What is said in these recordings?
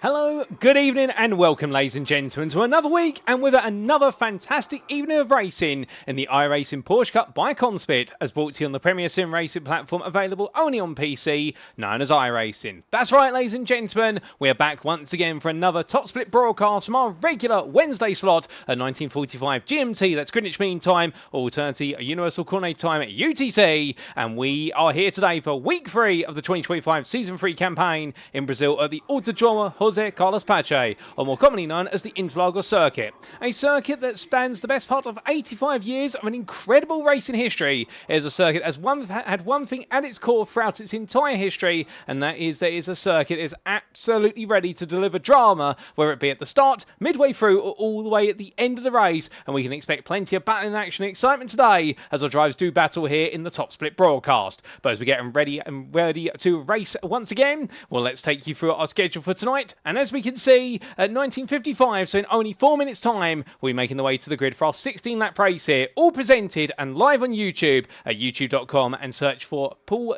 Hello, good evening and welcome ladies and gentlemen to another week and with it another fantastic evening of racing in the iRacing Porsche Cup by Conspit as brought to you on the premier sim racing platform available only on PC known as iRacing. That's right ladies and gentlemen, we are back once again for another top split broadcast from our regular Wednesday slot at 19:45 GMT, that's Greenwich Mean Time, alternative Universal Coordinate Time at UTC, and we are here today for week 3 of the 2025 Season 3 campaign in Brazil at the Autodromo José Carlos Pache, or more commonly known as the Interlagos circuit. A circuit that spans the best part of 85 years of an incredible racing history. It is a circuit that has had one thing at its core throughout its entire history, and that is that it is a circuit that is absolutely ready to deliver drama, whether it be at the start, midway through, or all the way at the end of the race, and we can expect plenty of battling action and excitement today as our drivers do battle here in the top split broadcast. But as we get ready to race once again, well, let's take you through our schedule for tonight. And as we can see, at 19:55, so in only 4 minutes' time, we're making the way to the grid for our 16-lap race here, all presented and live on YouTube at youtube.com, and search for Paul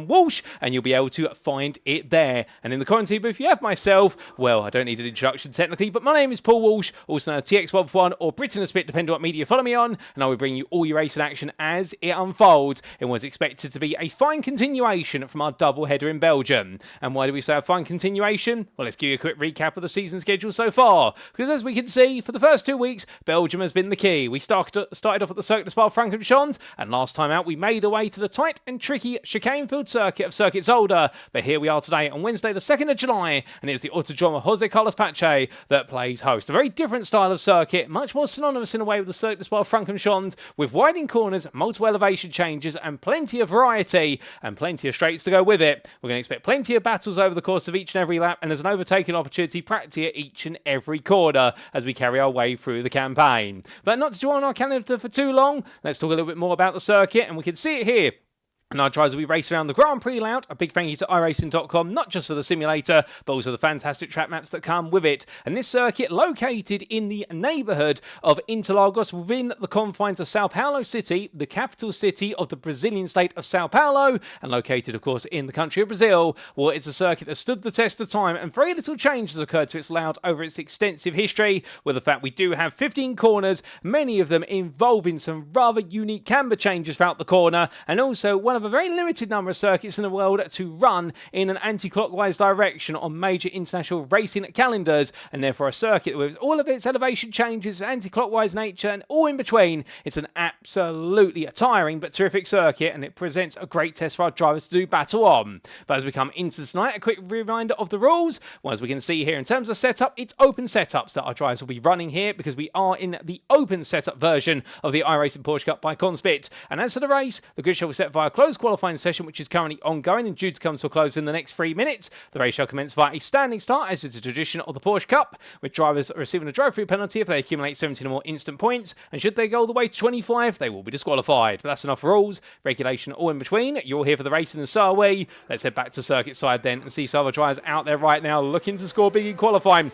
Walsh, and you'll be able to find it there. And in the commentary booth, you have myself. Well, I don't need an introduction technically, but my name is Paul Walsh, also known as TX1 or Britain a Spit, depending on what media you follow me on, and I will bring you all your racing action as it unfolds in what's expected to be a fine continuation from our double header in Belgium. And why do we say a fine continuation? Well, let's give you a quick recap of the season schedule so far, because as we can see, for the first 2 weeks, Belgium has been the key. We started off at the Circuit de Spa-Francorchamps, and last time out we made our way to the tight and tricky chicane-filled circuit of Circuit Zolder, but here we are today on Wednesday the 2nd of July, and it's the Autodromo José Carlos Pache that plays host. A very different style of circuit, much more synonymous in a way with the Circuit de Spa-Francorchamps, with widening corners, multiple elevation changes, and plenty of variety, and plenty of straights to go with it. We're going to expect plenty of battles over the course of each and every lap, and there's an overtaking opportunity practically at each and every corner as we carry our way through the campaign. But not to dwell on our calendar for too long, let's talk a little bit more about the circuit, and we can see it here. And our drivers will be racing around the Grand Prix layout. A big thank you to iRacing.com, not just for the simulator, but also the fantastic track maps that come with it. And this circuit, located in the neighbourhood of Interlagos, within the confines of São Paulo City, the capital city of the Brazilian state of São Paulo, and located, of course, in the country of Brazil. Well, it's a circuit that stood the test of time, and very little change has occurred to its layout over its extensive history, with the fact we do have 15 corners, many of them involving some rather unique camber changes throughout the corner, and also one of a very limited number of circuits in the world to run in an anti-clockwise direction on major international racing calendars, and therefore a circuit with all of its elevation changes, anti-clockwise nature, and all in between. It's an absolutely tiring but terrific circuit, and it presents a great test for our drivers to do battle on. But as we come into tonight, a quick reminder of the rules. Well, as we can see here, in terms of setup, it's open setups that our drivers will be running here, because we are in the open setup version of the iRacing Porsche Cup by Conspit. And as for the race, the grid shall be set via closed qualifying session, which is currently ongoing and due to come to a close in the next 3 minutes. The race shall commence via a standing start, as is a tradition of the Porsche Cup, with drivers receiving a drive-through penalty if they accumulate 17 or more instant points, and should they go all the way to 25, they will be disqualified. But that's enough rules, regulation all in between. You're all here for the racing, and so are we. Let's head back to circuit side then and see some other drivers out there right now looking to score big in qualifying.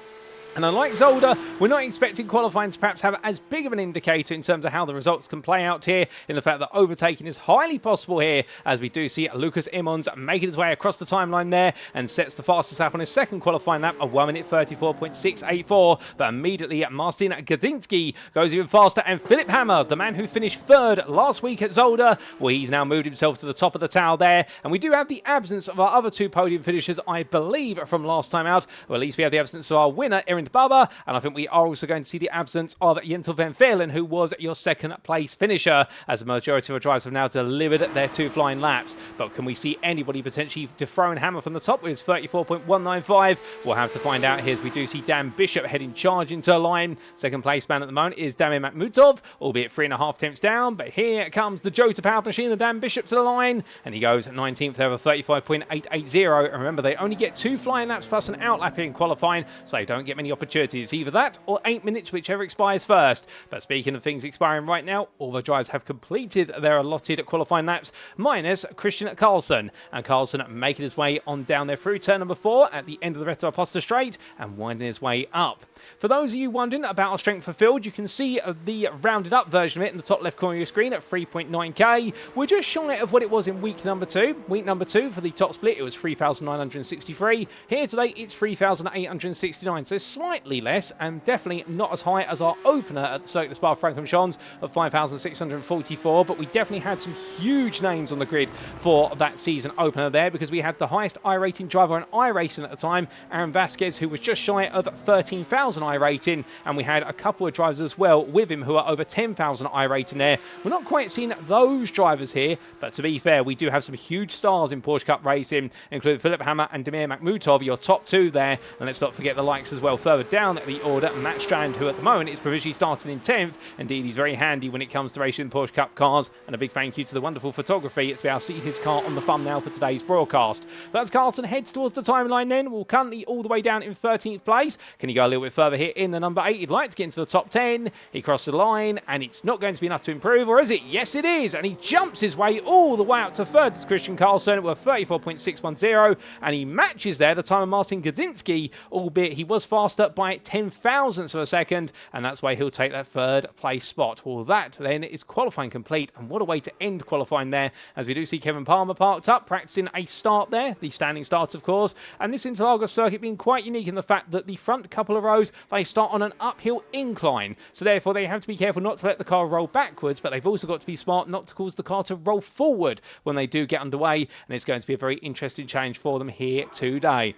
And unlike Zolder, we're not expecting qualifying to perhaps have as big of an indicator in terms of how the results can play out here, in the fact that overtaking is highly possible here, as we do see Lucas Imons making his way across the timeline there and sets the fastest lap on his second qualifying lap of 1 minute 34.684. But immediately Marcin Gadzinski goes even faster, and Philip Hammer, the man who finished third last week at Zolder, well, he's now moved himself to the top of the tower there. And we do have the absence of our other two podium finishers, I believe, from last time out, or at least we have the absence of our winner, Erin Bubba, and I think we are also going to see the absence of Jentel van Veerlen, who was your second place finisher, as the majority of our drivers have now delivered their 2 flying laps. But can we see anybody potentially dethrone Hammer from the top with his 34.195? We'll have to find out here, as we do see Dan Bishop heading charge into a line. Second place man at the moment is Damir Makhmutov, albeit 3.5 tenths down, but here comes the Jota powered machine of Dan Bishop to the line, and he goes 19th there with 35.880. And remember, they only get 2 flying laps plus an outlap in qualifying, so they don't get many opportunities. It's either that or 8 minutes, whichever expires first. But speaking of things expiring right now, all the drivers have completed their allotted qualifying laps, minus Christian Carlson. And Carlson making his way on down there through turn number 4 at the end of the Reto Aposta straight and winding his way up. For those of you wondering about our strength of field, you can see the rounded up version of it in the top left corner of your screen at 3.9k. We're just shy of what it was in week number 2. Week number 2 for the top split, it was 3,963. Here today, it's 3,869, so slightly less and definitely not as high as our opener at the Circuit de Spa-Francorchamps of 5,644, but we definitely had some huge names on the grid for that season opener there, because we had the highest I-rating driver on iRacing at the time, Aaron Vasquez, who was just shy of 13,000 I-rating, and we had a couple of drivers as well with him who are over 10,000 I-rating there. We're not quite seeing those drivers here, but to be fair, we do have some huge stars in Porsche Cup racing, including Philipp Hammer and Damir Makhmutov, your top two there, and let's not forget the likes as well further down the order, Matt Strand, who at the moment is provisionally starting in 10th. Indeed, he's very handy when it comes to racing Porsche Cup cars, and a big thank you to the wonderful photography to be able to see his car on the thumbnail for today's broadcast. But as Carlson heads towards the timeline then, we're currently all the way down in 13th place. Can he go a little bit further here in the number 8? He'd like to get into the top 10. He crosses the line, and it's not going to be enough to improve, or is it? Yes, it is, and he jumps his way all the way up to third to Christian Carlson with 34.610, and he matches there the time of Martin Gadzinski, albeit he was faster by 10 thousandths of a second, and that's why he'll take that third place spot. Well, that then is qualifying complete, and what a way to end qualifying there, as we do see Kevin Palmer parked up, practicing a start there, the standing starts of course, and this Interlagos circuit being quite unique in the fact that the front couple of rows, they start on an uphill incline, so therefore they have to be careful not to let the car roll backwards, but they've also got to be smart not to cause the car to roll forward when they do get underway, and it's going to be a very interesting challenge for them here today.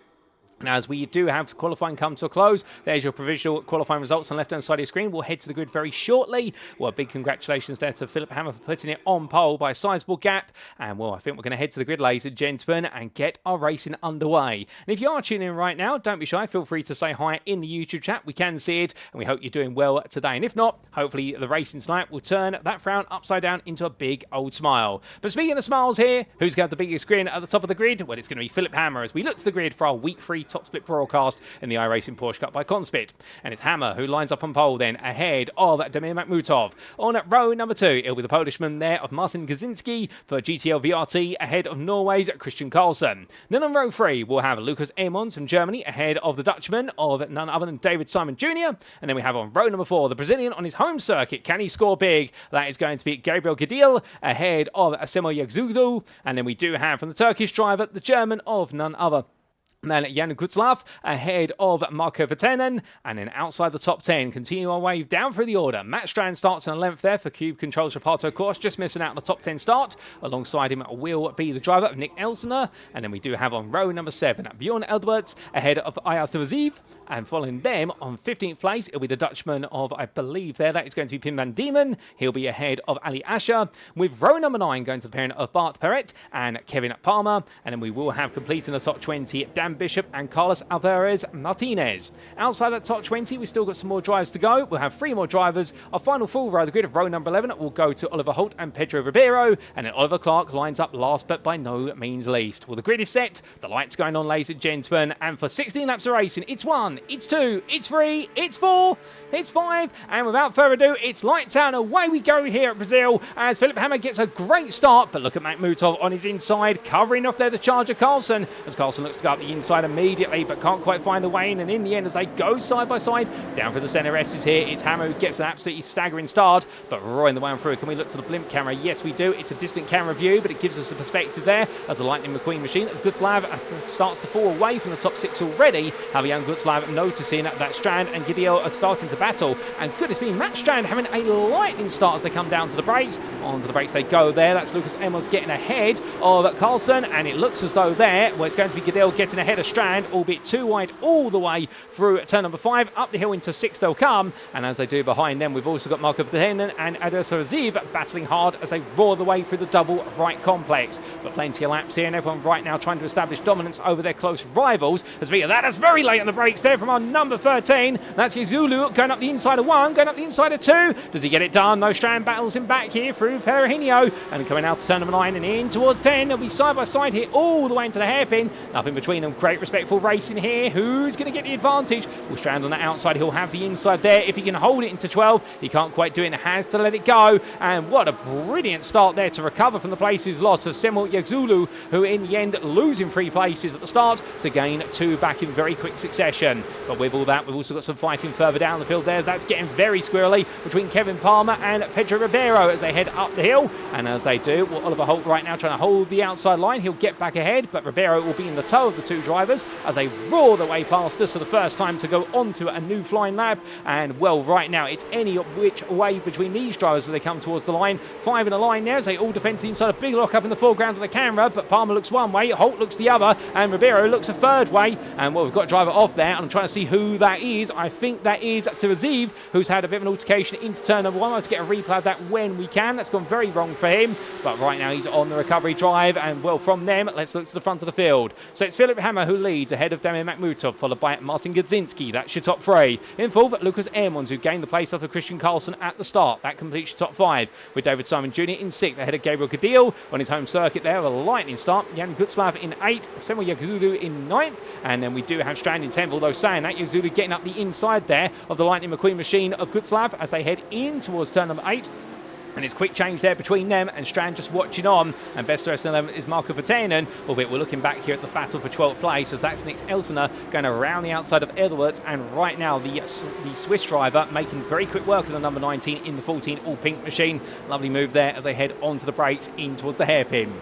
Now, as we do have qualifying come to a close, there's your provisional qualifying results on the left-hand side of your screen. We'll head to the grid very shortly. Well, big congratulations there to Philipp Hammer for putting it on pole by a sizable gap. And, well, I think we're going to head to the grid, ladies and gentlemen, and get our racing underway. And if you are tuning in right now, don't be shy. Feel free to say hi in the YouTube chat. We can see it, and we hope you're doing well today. And if not, hopefully the racing tonight will turn that frown upside down into a big old smile. But speaking of smiles here, who's going to have the biggest grin at the top of the grid? Well, it's going to be Philipp Hammer as we look to the grid for our week 3 top split broadcast in the iRacing Porsche Cup by Conspit. And it's Hammer who lines up on pole then ahead of Damir Makhmutov. On row number 2, it'll be the Polishman there of Martin Gadzinski for GTL VRT ahead of Norway's Christian Carlson. Then on row 3, we'll have Lucas Ehrmans from Germany ahead of the Dutchman of none other than David Simon Jr. And then we have on row number 4, the Brazilian on his home circuit. Can he score big? That is going to be Gabriel Gadil ahead of Asemo Yagzudu. And then we do have from the Turkish driver, the German of none other then Jan Kutzlaff ahead of Marco Vatanen, and then outside the top 10, continue our way down through the order. Matt Strand starts in 11th there for Cube Controls Reparto course, just missing out on the top 10 start. Alongside him will be the driver of Nick Elsner, and then we do have on row number 7 Bjorn Eldberts ahead of Ayaz Vaziv, and following them on 15th place, it'll be the Dutchman of, I believe there, that is going to be Pim van Diemen. He'll be ahead of Ali Asher, with row number 9 going to the pairing of Bart Perret and Kevin Palmer, and then we will have completing the top 20 Dan Bishop and Carlos Alvarez Martinez. Outside that top 20, we've still got some more drives to go. We'll have 3 more drivers. Our final full row, the grid of row number 11, will go to Oliver Holt and Pedro Ribeiro, and then Oliver Clark lines up last but by no means least. Well, the grid is set, the lights going on, ladies and gentlemen, and for 16 laps of racing, it's 1, it's 2, it's 3, it's 4, it's 5, and without further ado, it's lights out and away we go here at Brazil as Philipp Hammer gets a great start, but look at Makhmutov on his inside, covering off there the charger Carlson, as Carlson looks to go up the inside immediately, but can't quite find the way in, and in the end, as they go side by side, down through the centre S is here, it's Hammer who gets an absolutely staggering start, but roaring the way on through. Can we look to the blimp camera? Yes, we do. It's a distant camera view, but it gives us a perspective there as the Lightning McQueen machine of Gutslav starts to fall away from the top 6 already. Javier Gutslav noticing that Strand and Gideon are starting to battle, and goodness me, Matt Strand having a lightning start as they come down to the brakes. Onto the brakes they go there. That's Lucas Ehrmans getting ahead of Carlson, and it looks as though there, well, it's going to be Gideon getting ahead of Strand, albeit too wide all the way through turn number 5. Up the hill into 6 they'll come, and as they do behind them, we've also got Markov Dehenen and Adel Saraziv battling hard as they roar the way through the double right complex. But plenty of laps here, and everyone right now trying to establish dominance over their close rivals. As we that is very late on the brakes there from our number 13. That's Zulu going up the inside of 1, going up the inside of 2. Does he get it done? No, Strand battles him back here through Perahino, and coming out to turn number 9 and in towards 10. They'll be side by side here all the way into the hairpin. Nothing between them great respectful racing here. Who's going to get the advantage? Will Strand on the outside. He'll have the inside there. If he can hold it into 12, he can't quite do it and has to let it go. And what a brilliant start there to recover from the places lost for Semel Yagzulu, who in the end losing 3 places at the start to gain 2 back in very quick succession. But with all that, we've also got some fighting further down the field there. That's getting very squirrely between Kevin Palmer and Pedro Ribeiro as they head up the hill. And as they do, well, Oliver Holt right now trying to hold the outside line. He'll get back ahead, but Ribeiro will be in the toe of the 2 drivers as they roar their way past us for the first time to go onto a new flying lap. And well, right now it's any which way between these drivers as they come towards the line. 5 in a line there as they all defend to the inside. A big lock up in the foreground of the camera, but Palmer looks one way, Holt looks the other, and Ribeiro looks a third way. And well, we've got a driver off there, and I'm trying to see who that is. I think that is Siraziv, who's had a bit of an altercation into turn number 1. I'll have to get a replay of that when we can. That's gone very wrong for him, but right now he's on the recovery drive. And well, from them, let's look to the front of the field. So it's Philip Hammer who leads ahead of Damien Makhmutov, followed by Martin Gudzinski. That's your top 3. In 4th, Lucas Airmons, who gained the place off of Christian Carlson at the start. That completes your top 5, with David Simon Jr. in 6th ahead of Gabriel Cadillo on his home circuit there. A lightning start. Jan Gutslav in 8th, Semel Yagzulu in 9th, and then we do have Strand in 10th, although saying that, Yagzulu getting up the inside there of the Lightning McQueen machine of Gutslav as they head in towards turn number 8. And it's quick change there between them and Strand just watching on. And best rest of them is Marco Vatanen, albeit we're looking back here at the battle for 12th place as that's Nick Elsener going around the outside of Edwards. And right now the Swiss driver making very quick work of the number 19 in the 14 all pink machine. Lovely move there as they head onto the brakes in towards the hairpin.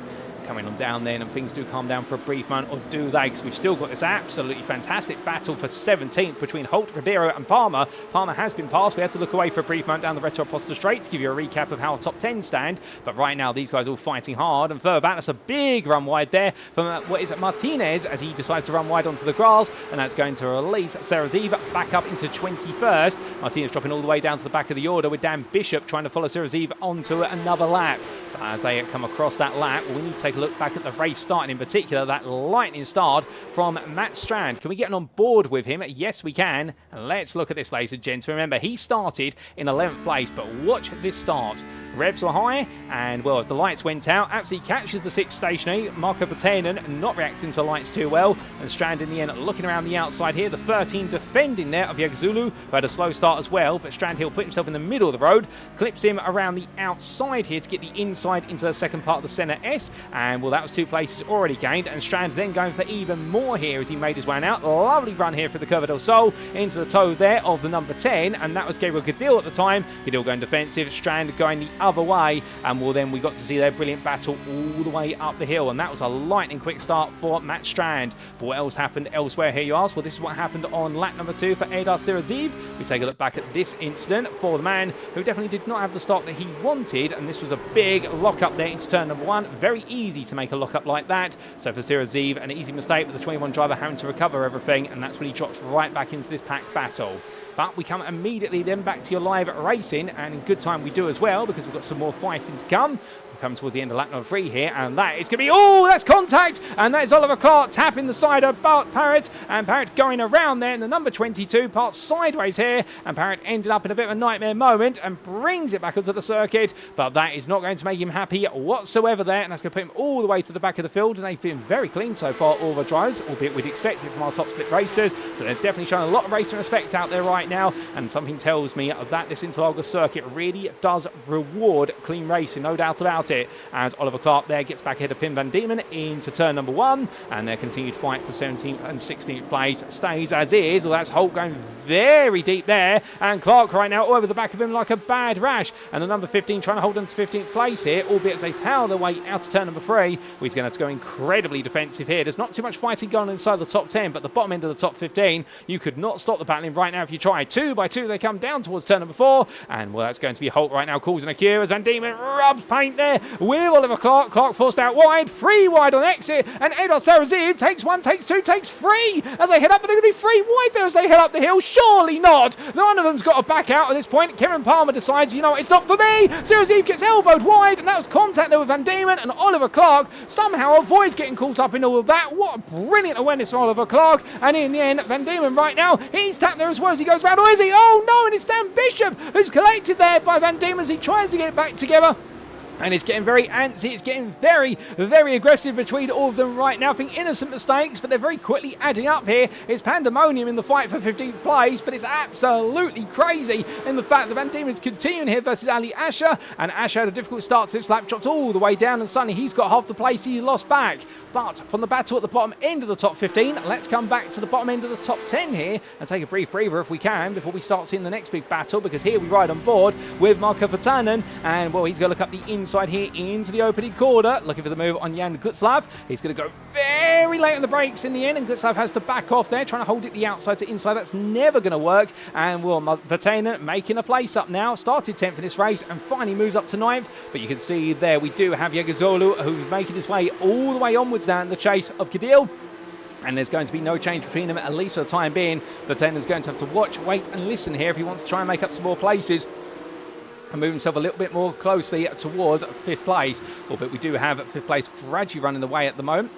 Coming on down then, and things do calm down for a brief moment, or do they? Because we've still got this absolutely fantastic battle for 17th between Holt, Ribeiro and Palmer. Palmer has been passed. We had to look away for a brief moment down the Retro Aposta Straight to give you a recap of how our top 10 stand. But right now, these guys are all fighting hard. And further back, that's a big run wide there from what is it, Martinez, as he decides to run wide onto the grass. And that's going to release Saraziv back up into 21st. Martinez dropping all the way down to the back of the order with Dan Bishop trying to follow Saraziv onto another lap. But as they come across that lap, we need to take a look back at the race starting, in particular that lightning start from Matt Strand. Can we get on board with him? Yes, we can. And let's look at this, ladies and gents. Remember, he started in 11th place, but watch this start. Revs were high, and well, as the lights went out, absolutely catches the 6th stationary. Marco Vatanen not reacting to the lights too well, and Strand in the end looking around the outside here. The 13 defending there of Yagzulu, who had a slow start as well, but Strand he'll put himself in the middle of the road, clips him around the outside here to get the inside into the second part of the centre S, and well, that was 2 places already gained, and Strand then going for even more here as he made his way out. Lovely run here for the Curva del Sol into the toe there of the number 10, and that was Gabriel Cadil at the time. Cadil going defensive, Strand going the other way, and well, then we got to see their brilliant battle all the way up the hill, and that was a lightning quick start for Matt Strand. But what else happened elsewhere here, you ask? Well, this is what happened on lap number 2 for Eldar Siraziv. We take a look back at this incident for the man who definitely did not have the start that he wanted, and this was a big lock up there into turn number 1. Very easy to make a lock up like that. So for Siraziv, an easy mistake with the 21 driver having to recover everything, and that's when he drops right back into this pack battle. But we come immediately then back to your live racing, and in good time we do as well, because we've got some more fighting to come. We're coming towards the end of lap number 3 here, and that is going to be, oh, that's contact, and that is Oliver Clark tapping the side of Bart Parrott, and Parrott going around there in the number 22, part sideways here, and Parrott ended up in a bit of a nightmare moment and brings it back onto the circuit, but that is not going to make him happy whatsoever there, and that's going to put him all the way to the back of the field, and they've been very clean so far, all the drives, albeit we'd expect it from our top split racers, but they're definitely showing a lot of racing respect out there right now, and something tells me that this Interlagos circuit really does reward clean racing, no doubt about it, as Oliver Clark there gets back ahead of Pim van Diemen into turn number 1, and their continued fight for 17th and 16th place stays as is. Well, that's Holt going very deep there, and Clark right now over the back of him like a bad rash, and the number 15 trying to hold on to 15th place here, albeit as they power their way out to turn number 3. He's going to have to go incredibly defensive here. There's not too much fighting going on inside the top 10, but the bottom end of the top 15, you could not stop the battling right now if you tried. 2 by 2 they come down towards turn number 4, and well, that's going to be Holt right now causing a cue as Van Diemen rubs paint there with Oliver Clark. Clark forced out wide, 3 wide on exit, and Eldar Saraziv takes 1, takes 2, takes 3 as they head up, but they're going to be 3 wide there as they head up the hill. Surely not. One of them's got to back out at this point. Kevin Palmer decides, you know what, it's not for me. Saraziv gets elbowed wide, and that was contact there with Van Diemen, and Oliver Clark somehow avoids getting caught up in all of that. What a brilliant awareness from Oliver Clark, and in the end, Van Diemen right now, he's tapped there as well as he goes round, or is he? Oh no, and it's Dan Bishop who's collected there by Van Diemen as he tries to get it back together. And it's getting very antsy, it's getting very, very aggressive between all of them right now. I think innocent mistakes, but they're very quickly adding up here. It's pandemonium in the fight for 15th place, but it's absolutely crazy in the fact that Van Diemen's continuing here versus Ali Asher. And Asher had a difficult start to this lap, dropped all the way down, and suddenly he's got half the place he lost back. But from the battle at the bottom end of the top 15, let's come back to the bottom end of the top 10 here and take a brief breather if we can before we start seeing the next big battle, because here we ride on board with Marko Vatanen, and well, he's going to look up the inside here into the opening corner, looking for the move on Jan Gutslav. He's going to go very late on the brakes in the end, and Gutslav has to back off there, trying to hold it the outside to inside. That's never going to work, and well, Vatanen making a place up now. Started 10th in this race and finally moves up to 9th, but you can see there we do have Yegazolu, who's making his way all the way onwards now in the chase of Cadil. And there's going to be no change between them, at least for the time being. Vatanen's going to have to watch, wait and listen here if he wants to try and make up some more places and move himself a little bit more closely towards 5th place. Albeit we do have 5th place gradually running away at the moment,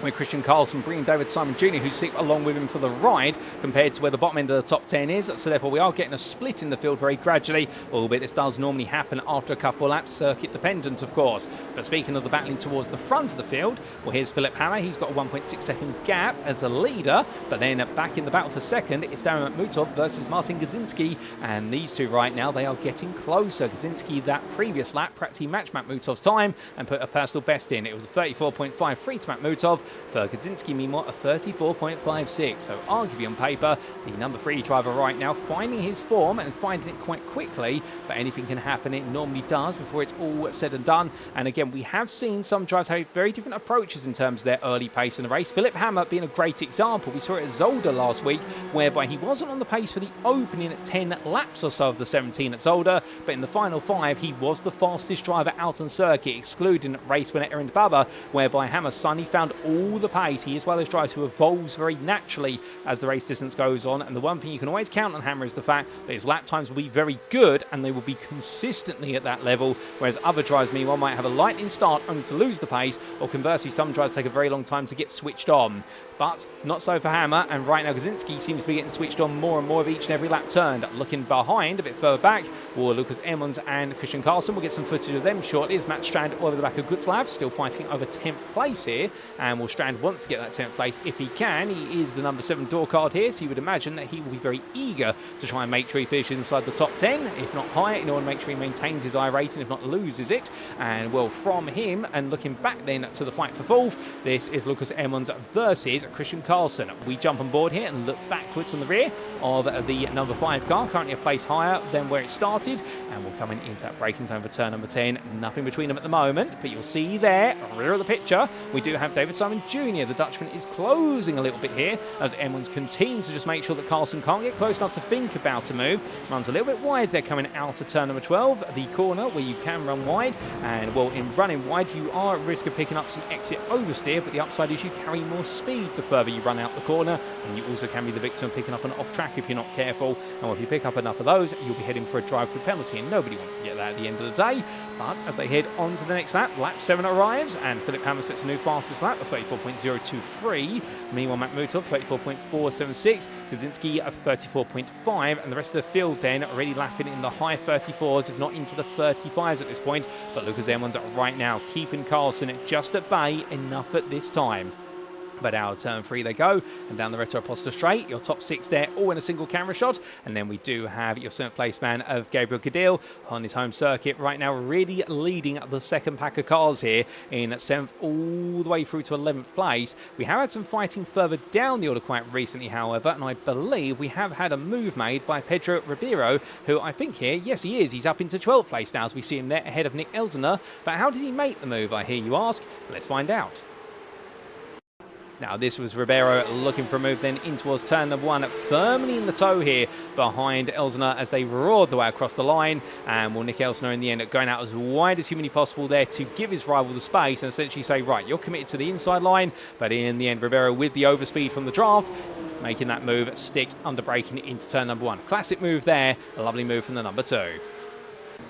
with Christian Carlson bringing David Simon Jr., who's sit along with him for the ride, compared to where the bottom end of the top 10 is. So therefore we are getting a split in the field very gradually, albeit this does normally happen after a couple of laps, circuit dependent of course. But speaking of the battling towards the front of the field, well, here's Philip Hammer. He's got a 1.6 second gap as a leader, but then back in the battle for second, it's Darren Makhmutov versus Marcin Gazinski, and these two right now, they are getting closer. Gazinski that previous lap practically matched Makhmutov's time and put a personal best in. It was a 34.53 to Makhmutov. For Gazinski, meanwhile, a 34.56. So arguably on paper, the number 3 driver right now finding his form and finding it quite quickly, but anything can happen. It normally does before it's all said and done. And again, we have seen some drivers have very different approaches in terms of their early pace in the race. Philip Hammer being a great example. We saw it at Zolder last week, whereby he wasn't on the pace for the opening 10 laps or so of the 17 at Zolder, but in the final 5, he was the fastest driver out on circuit, excluding race winner Erin Baba, whereby Hammer suddenly found all the pace. He is one of those drivers who evolves very naturally as the race distance goes on, and the one thing you can always count on Hammer is the fact that his lap times will be very good and they will be consistently at that level, whereas other drivers meanwhile might have a lightning start only to lose the pace, or conversely some drivers take a very long time to get switched on. But not so for Hammer, and right now Gazinski seems to be getting switched on more and more of each and every lap turned. Looking behind, a bit further back, well, Lucas Emmons and Christian Carlson. We'll get some footage of them shortly as Matt Strand over the back of Gutslav, still fighting over 10th place here, and well, Strand wants to get that 10th place if he can. He is the number 7 door card here, so you would imagine that he will be very eager to try and make sure he finishes inside the top 10, if not higher, in order to make sure he maintains his I rating, if not loses it. And well, from him, and looking back then to the fight for 4th, this is Lucas Emmons versus Christian Carlson. We jump on board here and look backwards on the rear of the number 5 car, currently a place higher than where it started, and we're coming into that braking zone for turn number 10. Nothing between them at the moment, but you'll see there, rear of the picture, we do have David Simon Jr. The Dutchman is closing a little bit here as Emmons continues to just make sure that Carlson can't get close enough to think about a move. Runs a little bit wide there coming out of turn number 12, the corner where you can run wide, and well, in running wide you are at risk of picking up some exit oversteer, but the upside is you carry more speed the further you run out the corner, and you also can be the victim of picking up an off track if you're not careful. And if you pick up enough of those, you'll be heading for a drive-through penalty, and nobody wants to get that at the end of the day. But as they head on to the next lap, lap 7 arrives, and Philip Hammer sets a new fastest lap of 34.023. Meanwhile, Makhmutov 34.476, Kaczynski at 34.5, and the rest of the field then already lapping in the high 34s, if not into the 35s at this point. But Lucas Emmons right now keeping Carlson just at bay enough at this time. But out of turn 3 they go, and down the Retro Aposta straight, your top 6 there, all in a single camera shot. And then we do have your 7th place man of Gabriel Cadil on his home circuit right now, really leading the second pack of cars here in 7th all the way through to 11th place. We have had some fighting further down the order quite recently, however, and I believe we have had a move made by Pedro Ribeiro, who I think here, yes he is, he's up into 12th place now as we see him there ahead of Nick Elsener. But how did he make the move, I hear you ask? Let's find out. Now this was Ribeiro looking for a move then in towards turn number 1, firmly in the toe here behind Elsener as they roared the way across the line. And well, Nick Elsener in the end going out as wide as humanly possible there to give his rival the space and essentially say, right, you're committed to the inside line. But in the end, Ribeiro with the overspeed from the draft, making that move stick under braking into turn number 1. Classic move there, a lovely move from the number 2.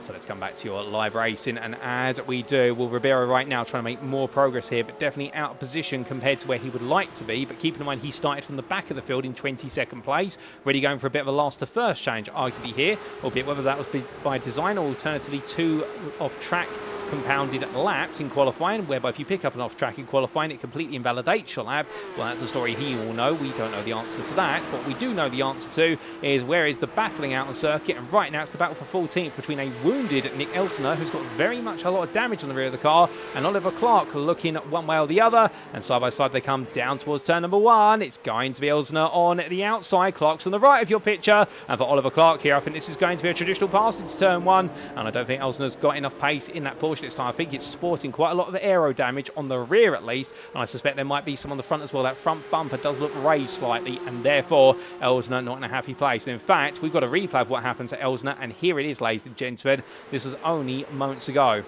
So let's come back to your live racing, and as we do, well, Ribeiro right now trying to make more progress here, but definitely out of position compared to where he would like to be. But keeping in mind he started from the back of the field in 22nd place, really going for a bit of a last to first change arguably here, albeit whether that was by design or alternatively 2 off track compounded laps in qualifying, whereby if you pick up an off-track in qualifying, it completely invalidates your lap. Well, that's a story he will know. We don't know the answer to that. What we do know the answer to is where is the battling out on the circuit, and right now it's the battle for 14th between a wounded Nick Elsner, who's got very much a lot of damage on the rear of the car, and Oliver Clark looking one way or the other, and side by side they come down towards turn number 1. It's going to be Elsner on the outside, Clark's on the right of your picture, and for Oliver Clark here, I think this is going to be a traditional pass into turn 1, and I don't think Elsner's got enough pace in that Porsche this time. I think it's sporting quite a lot of aero damage on the rear at least, and I suspect there might be some on the front as well. That front bumper does look raised slightly, and therefore Elsner not in a happy place. And in fact, we've got a replay of what happened to Elsner, and here it is, ladies and gentlemen. This was only moments ago.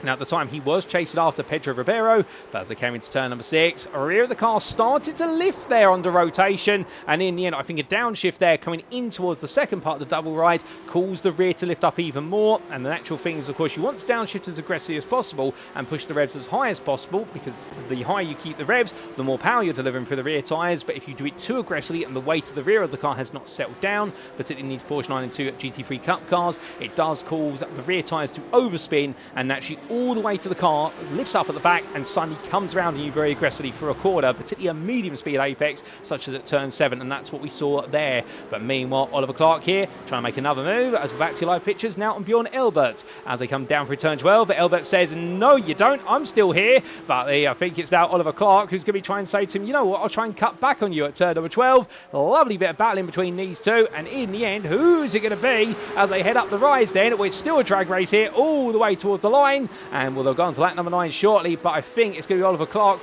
Now, at the time, he was chasing after Pedro Ribeiro, but as they came into turn number 6, rear of the car started to lift there under rotation, and in the end, I think a downshift there coming in towards the second part of the double ride caused the rear to lift up even more, and the natural thing is, of course, you want to downshift as aggressively as possible and push the revs as high as possible, because the higher you keep the revs, the more power you're delivering through the rear tyres, but if you do it too aggressively and the weight of the rear of the car has not settled down, particularly in these Porsche 992 GT3 Cup cars, it does cause the rear tyres to overspin, and actually all the way to the car, lifts up at the back, and suddenly comes around on you very aggressively for a corner, particularly a medium speed apex, such as at turn 7, and that's what we saw there. But meanwhile, Oliver Clark here, trying to make another move, as we're back to your live pictures now on Bjorn Elbert, as they come down through turn 12, but Elbert says, no, you don't, I'm still here, but I think it's now Oliver Clark who's going to be trying to say to him, you know what, I'll try and cut back on you at turn number 12. Lovely bit of battling between these two, and in the end, who's it going to be as they head up the rise then? It's still a drag race here, all the way towards the line, and they'll go on to lap number 9 shortly, but I think it's going to be Oliver Clark,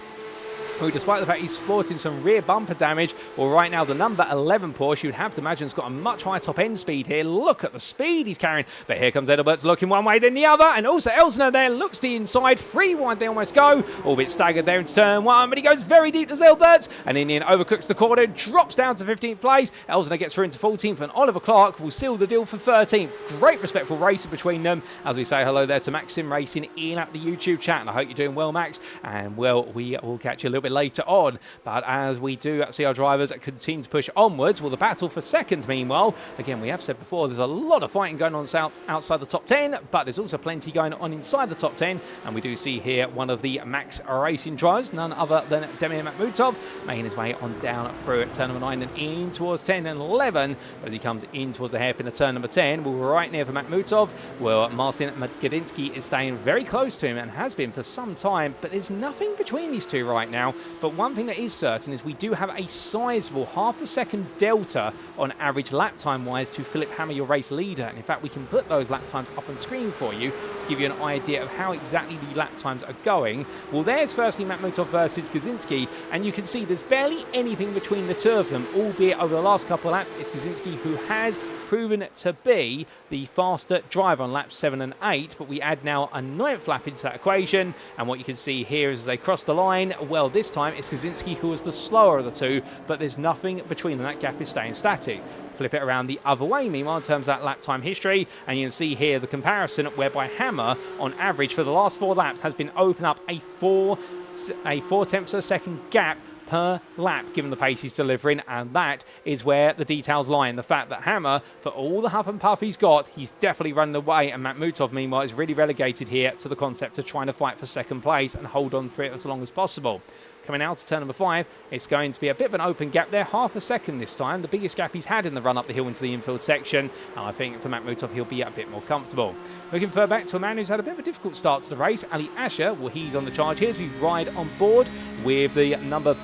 who, despite the fact he's sporting some rear bumper damage, well, right now the number 11 Porsche, you'd have to imagine, has got a much higher top end speed here. Look at the speed he's carrying. But here comes Edelbert's looking one way, then the other, and also Elsner there looks to the inside. 3 wide they almost go. All bit staggered there in turn 1, but he goes very deep as Edelbert's, and in the end overcooks the corner, drops down to 15th place. Elsner gets through into 14th, and Oliver Clark will seal the deal for 13th. Great respectful race between them, as we say hello there to Max Sim Racing in at the YouTube chat, and I hope you're doing well, Max, and well, we will catch you a little bit later on. But as we do see our drivers continue to push onwards, well, the battle for second, meanwhile, again, we have said before, there's a lot of fighting going on outside the top 10, but there's also plenty going on inside the top 10, and we do see here one of the Max Racing drivers, none other than Demir Makhmutov, making his way on down through at turn number 9 and in towards 10 and 11, but as he comes in towards the hairpin of turn number 10, well, right near for Makhmutov, well, Martin Gadinsky is staying very close to him and has been for some time, but there's nothing between these two right now. But one thing that is certain is we do have a sizable half a second delta on average lap time wise to Philip Hammer, your race leader, and in fact we can put those lap times up on screen for you to give you an idea of how exactly the lap times are going. Well, there's firstly Makhmutov versus Kaczynski, and you can see there's barely anything between the two of them, albeit over the last couple of laps it's Kaczynski who has proven to be the faster driver on laps 7 and 8, but we add now a 9th lap into that equation, and what you can see here is as they cross the line, well, this time it's Kaczynski who was the slower of the two, but there's nothing between them. That gap is staying static. Flip it around the other way, meanwhile, in terms of that lap time history, and you can see here the comparison whereby Hammer, on average, for the last 4 laps, has been open up a 4/10 of a second gap per lap, given the pace he's delivering, and that is where the details lie in the fact that Hammer, for all the huff and puff he's got, he's definitely running away, and Makhmutov, meanwhile, is really relegated here to the concept of trying to fight for second place and hold on for it as long as possible. Coming out to turn number 5, it's going to be a bit of an open gap there, half a second this time, the biggest gap he's had in the run up the hill into the infield section, and I think for Makhmutov he'll be a bit more comfortable. Looking further back to a man who's had a bit of a difficult start to the race, Ali Asher, well, he's on the charge here as we ride on board with the number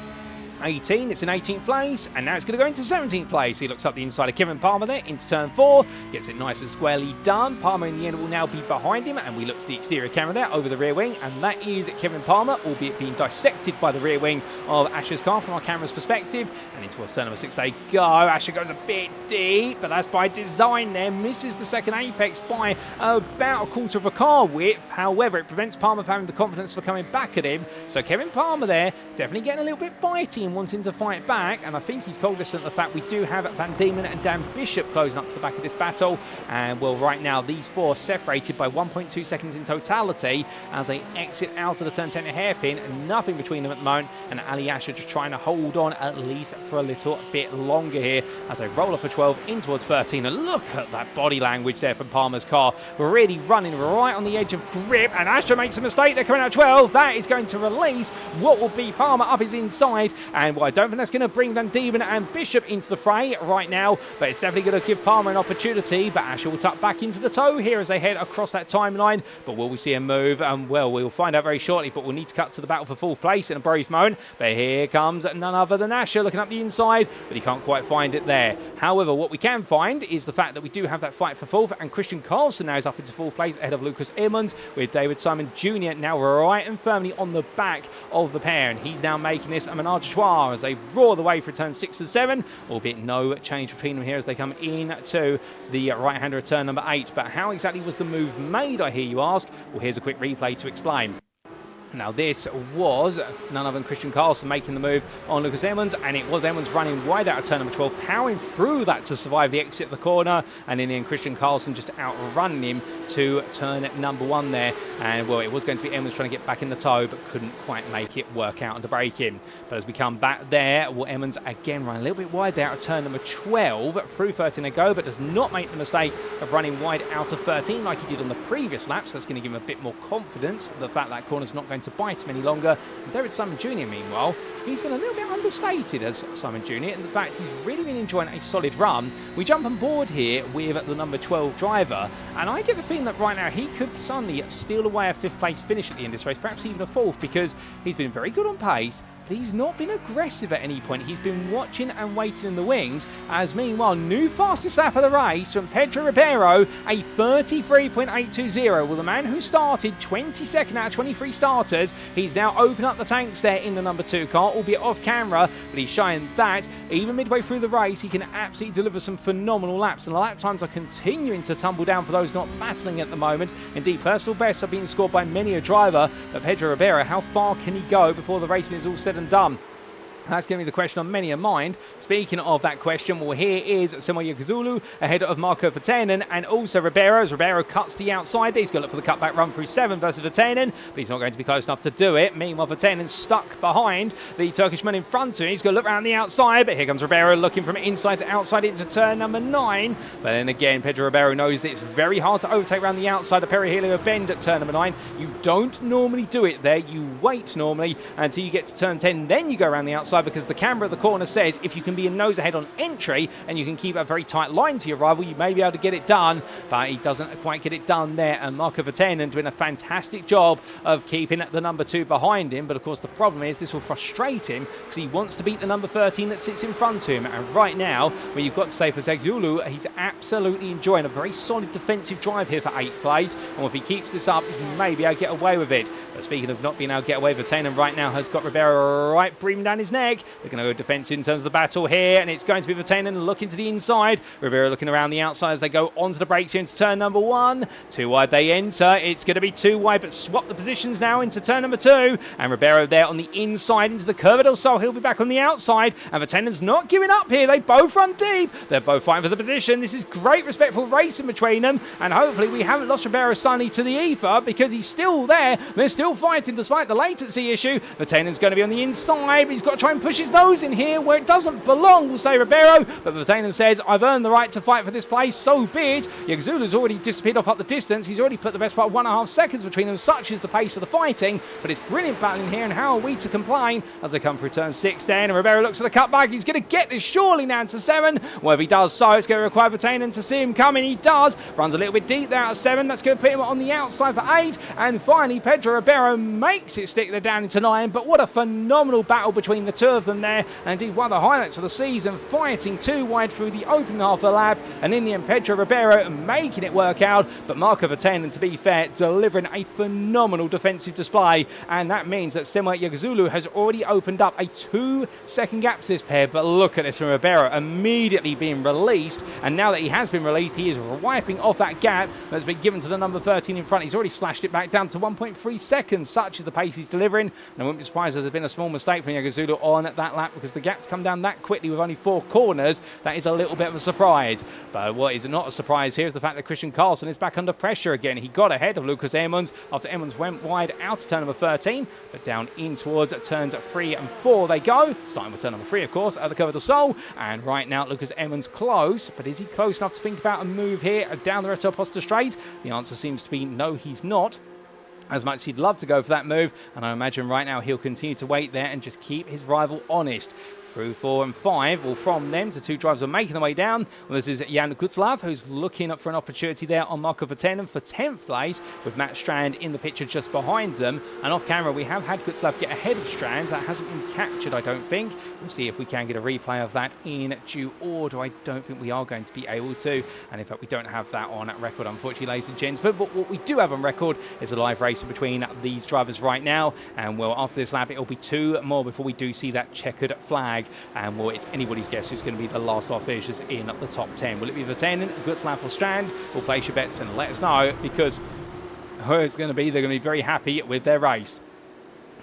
18, it's in 18th place, and now it's going to go into 17th place. He looks up the inside of Kevin Palmer there into turn 4, gets it nice and squarely done. Palmer in the end will now be behind him, and we look to the exterior camera there over the rear wing, and that is Kevin Palmer, albeit being dissected by the rear wing of Asher's car from our camera's perspective, and into turn number 6 they go. Asher goes a bit deep, but that's by design there, misses the second apex by about a quarter of a car width. However, it prevents Palmer from having the confidence for coming back at him, so Kevin Palmer there definitely getting a little bit bitey 13 wanting to fight back, and I think he's cognizant of the fact we do have Van Diemen and Dan Bishop closing up to the back of this battle. And well, right now these four separated by 1.2 seconds in totality as they exit out of the turn 10 hairpin, and nothing between them at the moment, and Ali Asher just trying to hold on at least for a little bit longer here as they roll off a 12 in towards 13. And look at that body language there from Palmer's car. We're really running right on the edge of grip, and Asher makes a mistake. They're coming out 12. That is going to release what will be Palmer up his inside, and well, I don't think that's going to bring Van Diemen and Bishop into the fray right now, but it's definitely going to give Palmer an opportunity. But Asher will tuck back into the toe here as they head across that timeline. But will we see a move? Well, we'll find out very shortly, but we'll need to cut to the battle for fourth place in a brief moment. But here comes none other than Asher looking up the inside, but he can't quite find it there. However, what we can find is the fact that we do have that fight for fourth, and Christian Carlson now is up into fourth place ahead of Lucas Emmons, with David Simon Jr. now right and firmly on the back of the pair, and he's now making this a menage a trois as they roar the way for turn 6 and 7, albeit no change between them here as they come in to the right-hander of turn number 8. But how exactly was the move made, I hear you ask? Well, here's a quick replay to explain. Now, this was none other than Christian Carlson making the move on Lucas Emmons, and it was Emmons running wide out of turn number 12, powering through that to survive the exit of the corner, and in the end, Christian Carlson just outrunning him to turn number 1 there. And, well, it was going to be Emmons trying to get back in the toe, but couldn't quite make it work out under braking. But as we come back there, well, Emmons again running a little bit wide there out of turn number 12, through 13 to go, but does not make the mistake of running wide out of 13 like he did on the previous lap, so that's going to give him a bit more confidence. The fact that corner's not going to bite him any longer. And David Simon Jr., meanwhile, he's been a little bit understated as Simon Jr., and in fact, he's really been enjoying a solid run. We jump on board here with the number 12 driver, and I get the feeling that right now he could suddenly steal away a 5th place finish at the end of this race, perhaps even a 4th, because he's been very good on pace. He's not been aggressive at any point. He's been watching and waiting in the wings, as meanwhile, new fastest lap of the race from Pedro Ribeiro, a 33.820. Well, the man who started 22nd out of 23 starters, he's now opened up the tanks there in the number 2 car, albeit off camera, but he's showing that even midway through the race, he can absolutely deliver some phenomenal laps, and the lap times are continuing to tumble down for those not battling at the moment. Indeed, personal bests are being scored by many a driver, but Pedro Ribeiro, how far can he go before the racing is all said and done? That's going to be the question on many a mind. Speaking of that question, well, here is Simo Yagazulu ahead of Marco Vatanen and also Ribeiro. As Ribeiro cuts to the outside, he's going to look for the cutback run through 7 versus Vatanen, but he's not going to be close enough to do it. Meanwhile, Vatanen's stuck behind the Turkishman in front of him. He's going to look around the outside, but here comes Ribeiro looking from inside to outside into turn number 9. But then again, Pedro Ribeiro knows that it's very hard to overtake around the outside of Perihelio bend at turn number 9. You don't normally do it there. You wait normally until you get to turn 10, then you go around the outside, because the camera at the corner says if you can be a nose ahead on entry and you can keep a very tight line to your rival, you may be able to get it done, but he doesn't quite get it done there. And Marco Vatanen doing a fantastic job of keeping the number 2 behind him, but of course the problem is this will frustrate him because he wants to beat the number 13 that sits in front of him. And right now, well, you've got to say for Zegzulu, he's absolutely enjoying a very solid defensive drive here for 8th place, and if he keeps this up, he may be able to get away with it. But speaking of not being able to get away, Vatanen right now has got Ribeiro right breathing down his neck. They're going to go defensive in terms of the battle here, and it's going to be Vatanen looking to the inside. Ribeiro looking around the outside as they go onto the brakes here into turn number 1. Too wide they enter. It's going to be too wide, but swap the positions now into turn number 2. And Ribeiro there on the inside into the curve del Sol. He'll be back on the outside, and Vatanen's not giving up here. They both run deep. They're both fighting for the position. This is great respectful racing between them, and hopefully we haven't lost Ribeiro suddenly to the ether, because he's still there. They're still fighting despite the latency issue. Vatanen's going to be on the inside, but he's got to try and push his nose in here where it doesn't belong, will say Ribeiro, but Vatanen says, I've earned the right to fight for this place, so be it. Yagzulu's already disappeared off up the distance. He's already put the best part of 1.5 seconds between them. Such is the pace of the fighting, but it's brilliant battling here, and how are we to complain as they come through turn 6 then, and Ribeiro looks at the cutback. He's going to get this surely now into 7. Well, if he does so, it's going to require Vatanen to see him coming. He does. Runs a little bit deep there out of 7. That's going to put him on the outside for 8, and finally Pedro Ribeiro makes it stick there down into 9, but what a phenomenal battle between the two of them there, and indeed one of the highlights of the season, fighting too wide through the opening half of the lap, and in the end Pedro Ribeiro making it work out, but Marco Vatanen, to be fair, delivering a phenomenal defensive display, and that means that Simo Yagzulu has already opened up a 2-second gap to this pair. But look at this from Ribeiro, immediately being released, and now that he has been released, he is wiping off that gap that's been given to the number 13 in front. He's already slashed it back down to 1.3 seconds. Such is the pace he's delivering, and I wouldn't be surprised if there's been a small mistake from Yagzulu on that lap, because the gap's come down that quickly with only 4 corners. That is a little bit of a surprise. But what is not a surprise here is the fact that Christian Carlson is back under pressure again. He got ahead of Lucas Emmons after Emmons went wide out to turn number 13, but down in towards turns 3 and 4 they go. Starting with turn number 3, of course, at the Curve del Sol. And right now, Lucas Emmons close, but is he close enough to think about a move here down the Reto Posta straight? The answer seems to be no, he's not. As much as he'd love to go for that move, and I imagine right now he'll continue to wait there and just keep his rival honest. Through 4 and 5, well, from them to 2 drivers are making their way down. Well, this is Jan Gutzlav, who's looking up for an opportunity there on Marco Verstappen for 10th place, with Matt Strand in the picture just behind them. And off camera, we have had Gutzlav get ahead of Strand. That hasn't been captured, I don't think. We'll see if we can get a replay of that in due order. I don't think we are going to be able to. And in fact, we don't have that on record, unfortunately, ladies and gents. But what we do have on record is a live race between these drivers right now. And well, after this lap, it'll be 2 more before we do see that checkered flag. And well, it's anybody's guess who's going to be the last of finishers in the top 10. Will it be Verstappen, Gutzlav or Strand? We'll place your bets and let us know, because who it's going to be, they're going to be very happy with their race.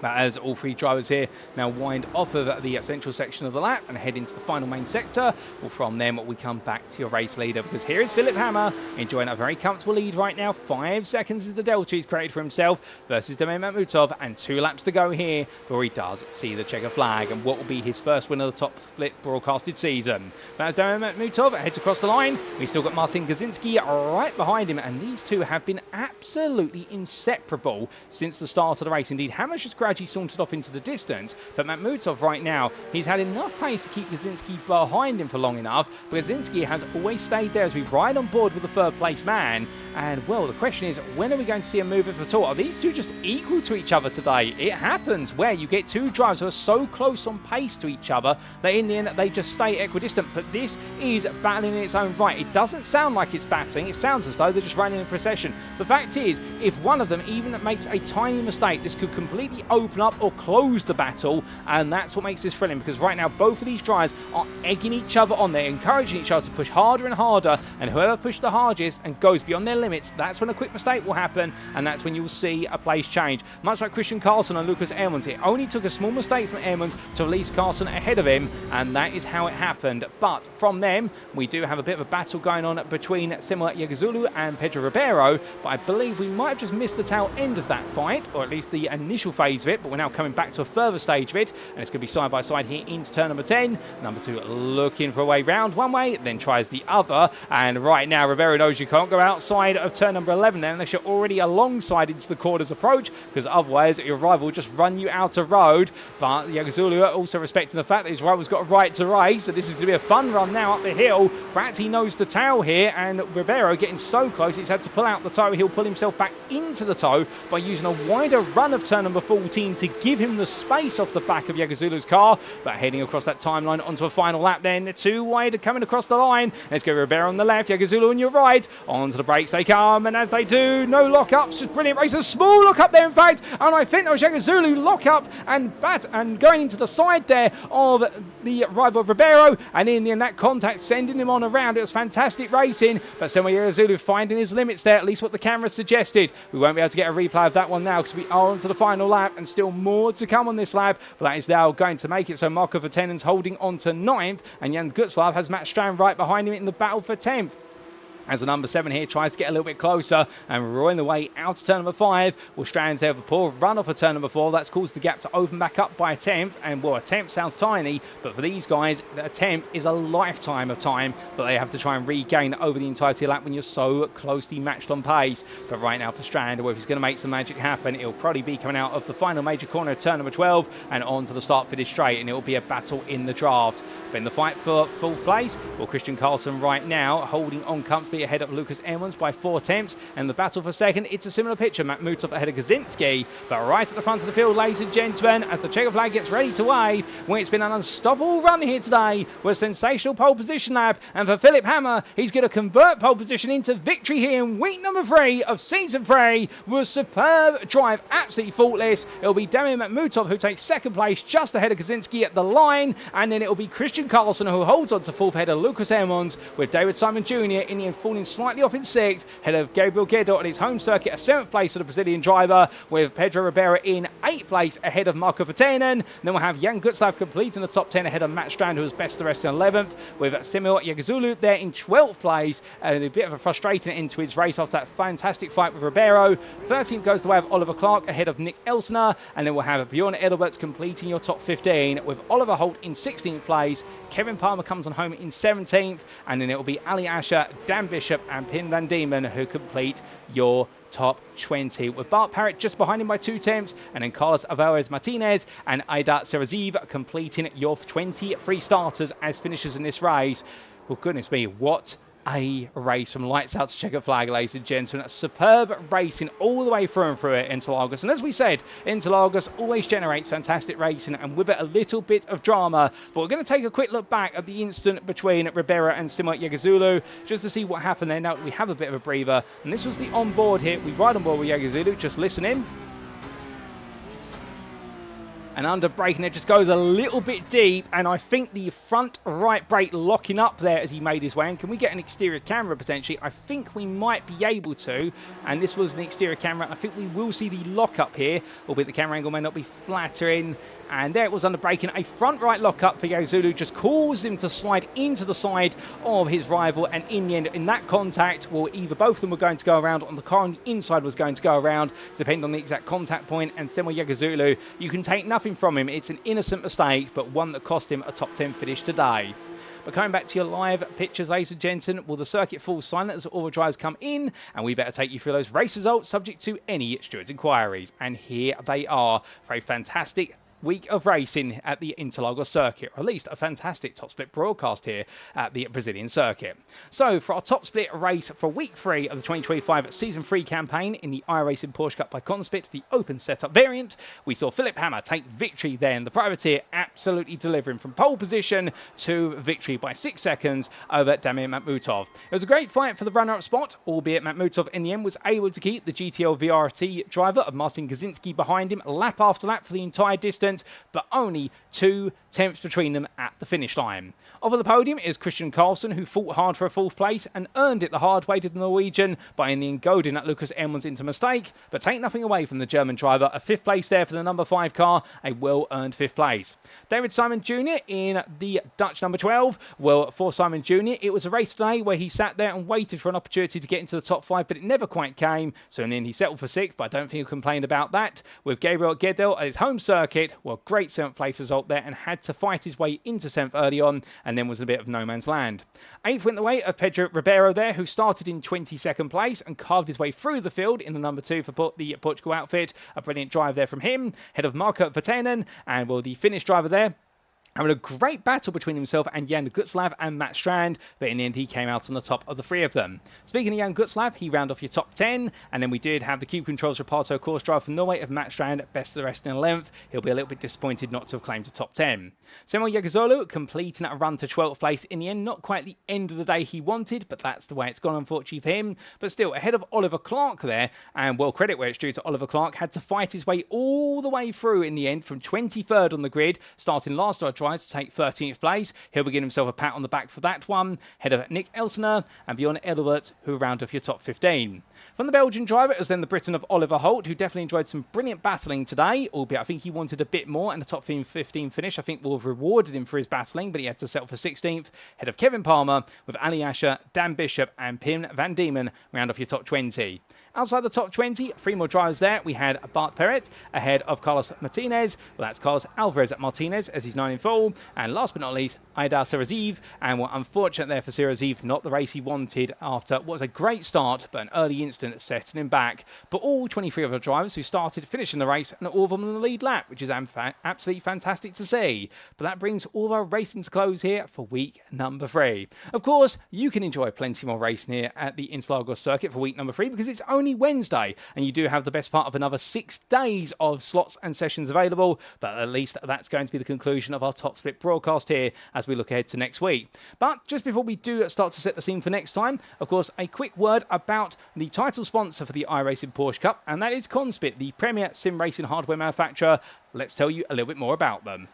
But as all 3 drivers here now wind off of the central section of the lap and head into the final main sector, well, from them we come back to your race leader, because here is Philipp Hammer enjoying a very comfortable lead right now. 5 seconds is the delta he's created for himself versus Damian Makhmutov, and 2 laps to go here before he does see the checker flag and what will be his first win of the top split broadcasted season. But as Damian Makhmutov heads across the line, we've still got Marcin Gazinski right behind him, and these 2 have been absolutely inseparable since the start of the race. Indeed, Hammer's just gradually sauntered off into the distance, but Makhmutov right now, he's had enough pace to keep Gazinski behind him for long enough, but Gazinski has always stayed there as we ride on board with the 3rd place man. And well, the question is, when are we going to see a move if at all? Are these 2 just equal to each other today? It happens where you get 2 drivers who are so close on pace to each other that in the end they just stay equidistant, but this is battling in its own right. It doesn't sound like it's battling, it sounds as though they're just running in procession. The fact is, if one of them even makes a tiny mistake, this could completely open up or close the battle, and that's what makes this thrilling, because right now both of these drivers are egging each other on. They're encouraging each other to push harder and harder, and whoever pushes the hardest and goes beyond their limits, that's when a quick mistake will happen, and that's when you'll see a place change. Much like Christian Carlson and Lucas Emmons, it only took a small mistake from Emmons to release Carlson ahead of him, and that is how it happened. But from them, we do have a bit of a battle going on between Simula Yagazulu and Pedro Ribeiro, but I believe we might have just missed the tail end of that fight, or at least the initial phase of it, but we're now coming back to a further stage of it, and it's going to be side by side here into turn number 10. Number 2 looking for a way round one way, then tries the other, and right now Ribeiro knows you can't go outside of turn number 11 there unless you're already alongside into the corner's approach, because otherwise your rival will just run you out of road. But Yagazulu also respecting the fact that his rival's got a right to race, so this is going to be a fun run now up the hill. Perhaps he knows the tail here, and Ribeiro getting so close he's had to pull out the toe. He'll pull himself back into the toe by using a wider run of turn number 14 to give him the space off the back of Yagazulu's car, but heading across that timeline onto a final lap then. 2 wide coming across the line. Let's go Ribeiro on the left, Yagazulu on your right. Onto the brakes they come, and as they do, no lock-ups, just brilliant race. A small lock-up there, in fact, and I think that was Yagazulu lock-up and going into the side there of the rival Ribeiro, and in the end that contact sending him on around. It was fantastic racing, but Simula Yagazulu finding his limits there, at least what the camera suggested. We won't be able to get a replay of that one now because we are onto the final lap, and still more to come on this lap, but that is now going to make it so Marco Vertannen's holding on to 9th, and Jan Gutzlav has Matt Strand right behind him in the battle for 10th. As the number 7 here tries to get a little bit closer and roaring the way out to turn number 5. Well, Strand's there with a poor run off of turn number 4. That's caused the gap to open back up by a 10th. And, well, a 10th sounds tiny, but for these guys, a 10th is a lifetime of time that they have to try and regain over the entirety of the lap when you're so closely matched on pace. But right now for Strand, well, if he's going to make some magic happen, it'll probably be coming out of the final major corner of turn number 12 and on to the start finish straight, and it'll be a battle in the draft. But in the fight for 4th place, well, Christian Carlson right now holding on comfortably ahead of Lucas Emmons by 4 tenths, and the battle for 2nd, it's a similar picture. Makhmutov ahead of Gazinski, but right at the front of the field, ladies and gentlemen, as the checker flag gets ready to wave, well, it's been an unstoppable run here today with a sensational pole position lap, and for Philipp Hammer, he's going to convert pole position into victory here in week number 3 of season 3 with a superb drive, absolutely faultless. It'll be Damian Makhmutov who takes 2nd place just ahead of Gazinski at the line, and then it'll be Christian Carlson who holds on to 4th ahead of Lucas Emmons, with David Simon Jr. in the end falling slightly off in 6th, ahead of Gabriel Guedo at his home circuit, a 7th place for the Brazilian driver, with Pedro Ribeiro in 8th place ahead of Marco Vatanen. Then we'll have Jan Gutslav completing the top 10 ahead of Matt Strand, who was best the rest in 11th, with Semil Yagazulu there in 12th place. A bit of a frustrating end to his race after that fantastic fight with Ribeiro. 13th goes the way of Oliver Clark ahead of Nick Elsner. And then we'll have Bjorn Edelberts completing your top 15, with Oliver Holt in 16th place. Kevin Palmer comes on home in 17th. And then it will be Ali Asher, Dan Bishop, and Pim Van Diemen who complete your top 20, with Bart Parrott just behind him by 2 tenths, and then Carlos Alvarez Martinez and Aida Seraziv completing your 23 starters as finishers in this race. Well, goodness me, what a race from lights out to checkered flag, ladies and gentlemen. Superb racing all the way through and through at Interlagos. And as we said, Interlagos always generates fantastic racing, and with it a little bit of drama. But we're going to take a quick look back at the incident between Ribeiro and Simon Yagazulu just to see what happened there. Now we have a bit of a breather, and this was the on-board here. We ride on board with Yagazulu, just listen in. And under braking, it just goes a little bit deep, and I think the front right brake locking up there as he made his way. And can we get an exterior camera potentially? I think we might be able to, and this was an exterior camera. I think we will see the lockup here, albeit the camera angle may not be flattering. And there it was under braking. A front right lockup for Yagazulu just caused him to slide into the side of his rival. And in the end, in that contact, well, either both of them were going to go around, or the car on the inside was going to go around, depending on the exact contact point. And Semo Yagazulu, you can take nothing from him. It's an innocent mistake, but one that cost him a top 10 finish today. But coming back to your live pictures, ladies and gentlemen, will the circuit fall silent as all the drivers come in? And we better take you through those race results subject to any stewards' inquiries. And here they are for a fantastic week of racing at the Interlagos circuit, or at least a fantastic top split broadcast here at the Brazilian circuit. So for our top split race for week 3 of the 2025 season 3 campaign in the iRacing Porsche Cup by Conspit, the open setup variant, we saw Philip Hammer take victory there in the privateer, absolutely delivering from pole position to victory by 6 seconds over Damir Makhmutov. It was a great fight for the runner-up spot, albeit Makhmutov in the end was able to keep the GTL VRT driver of Marcin Gazinski behind him lap after lap for the entire distance, but only 2 tenths between them at the finish line. Over the podium is Christian Carlson, who fought hard for a 4th place and earned it the hard way to the Norwegian by in the end goading at Lucas Elmans into mistake, but take nothing away from the German driver. A 5th place there for the number 5 car, a well-earned 5th place. David Simon Jr. in the Dutch number 12. Well, for Simon Jr., it was a race today where he sat there and waited for an opportunity to get into the top 5, but it never quite came, so in the end he settled for 6th, but I don't think he complained about that. With Gabriel Gedel at his home circuit, well, great 7th place result there, and had to fight his way into 7th early on, and then was a bit of no man's land. 8th went the way of Pedro Ribeiro there, who started in 22nd place and carved his way through the field in the number 2 for the Portugal outfit. A brilliant drive there from him, head of Marco Vatanen, and well, the Finnish driver there having a great battle between himself and Jan Gutslav and Matt Strand, but in the end he came out on the top of the 3 of them. Speaking of Jan Gutslav, he rounded off your top 10, and then we did have the Cube Controls Reparto course drive from Norway of Matt Strand, best of the rest in 11th. He'll be a little bit disappointed not to have claimed a top 10. Semo Yagazolu completing a run to 12th place in the end, not quite the end of the day he wanted, but that's the way it's gone unfortunately for him, but still ahead of Oliver Clark there, and well, credit where it's due to Oliver Clark, had to fight his way all the way through in the end from 23rd on the grid, starting last on tries to take 13th place. He'll be giving himself a pat on the back for that one. Head of Nick Elsner and Bjorn Edelbert, who round off your top 15. From the Belgian driver, it was then the Briton of Oliver Holt, who definitely enjoyed some brilliant battling today, albeit I think he wanted a bit more, and a top 15 finish I think will have rewarded him for his battling, but he had to settle for 16th. Head of Kevin Palmer, with Ali Asher, Dan Bishop and Pim Van Diemen round off your top 20. Outside the top 20, 3 more drivers there. We had Bart Perret ahead of Carlos Martinez. Well, that's Carlos Alvarez at Martinez as he's 9 in full. And last but not least, Aida Seraziv. And well, unfortunate there for Seraziv, not the race he wanted after what was a great start, but an early incident setting him back. But all 23 of the drivers who started finishing the race, and all of them in the lead lap, which is absolutely fantastic to see. But that brings all of our racing to close here for week number 3. Of course, you can enjoy plenty more racing here at the Interlagos circuit for week number 3 because it's only Wednesday, and you do have the best part of another 6 days of slots and sessions available, but at least that's going to be the conclusion of our top split broadcast here as we look ahead to next week. But just before we do start to set the scene for next time, of course, a quick word about the title sponsor for the iRacing Porsche Cup, and that is Conspit, the premier sim racing hardware manufacturer. Let's tell you a little bit more about them.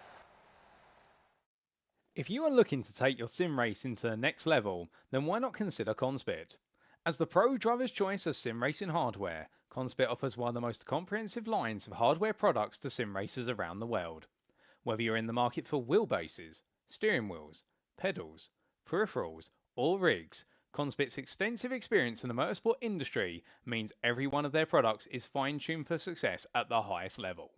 If you are looking to take your sim racing to the next level, then why not consider Conspit? As the pro driver's choice of sim racing hardware, Conspit offers one of the most comprehensive lines of hardware products to sim racers around the world. Whether you're in the market for wheelbases, steering wheels, pedals, peripherals, or rigs, Conspit's extensive experience in the motorsport industry means every one of their products is fine-tuned for success at the highest level.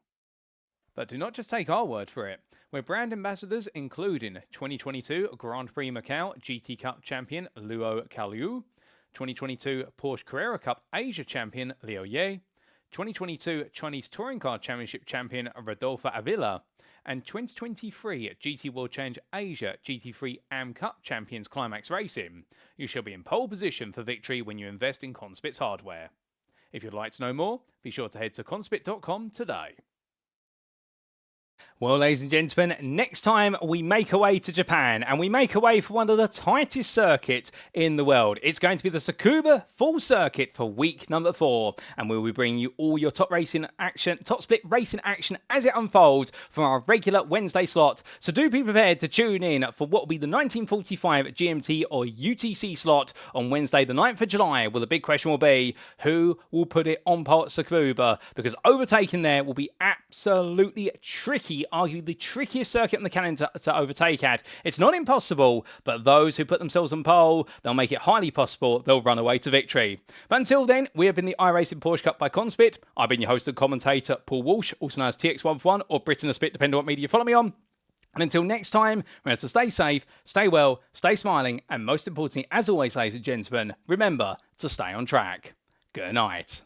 But do not just take our word for it. We're brand ambassadors including 2022 Grand Prix Macau GT Cup champion Luo Kaliu, 2022 Porsche Carrera Cup Asia champion Liu Ye, 2022 Chinese Touring Car Championship champion Rodolfo Avila, and 2023 GT World Challenge Asia GT3 AM Cup champions Climax Racing. You shall be in pole position for victory when you invest in Conspit's hardware. If you'd like to know more, be sure to head to conspit.com today. Well, ladies and gentlemen, next time we make our way to Japan, and we make our way for one of the tightest circuits in the world. It's going to be the Tsukuba Full Circuit for week number 4, and we'll be bringing you all your top split racing action as it unfolds from our regular Wednesday slot. So do be prepared to tune in for what will be the 1945 GMT or UTC slot on Wednesday the 9th of July, where the big question will be, who will put it on pole at Tsukuba? Because overtaking there will be absolutely tricky, arguably the trickiest circuit on the calendar to overtake at. It's not impossible, but those who put themselves on pole, they'll make it highly possible they'll run away to victory. But until then, we have been the iRacing Porsche Cup by Conspit. I've been your host and commentator, Paul Walsh, also known as TX141 or Britain a Spit, depending on what media you follow me on. And until next time, remember to stay safe, stay well, stay smiling, and most importantly, as always, ladies and gentlemen, remember to stay on track. Good night.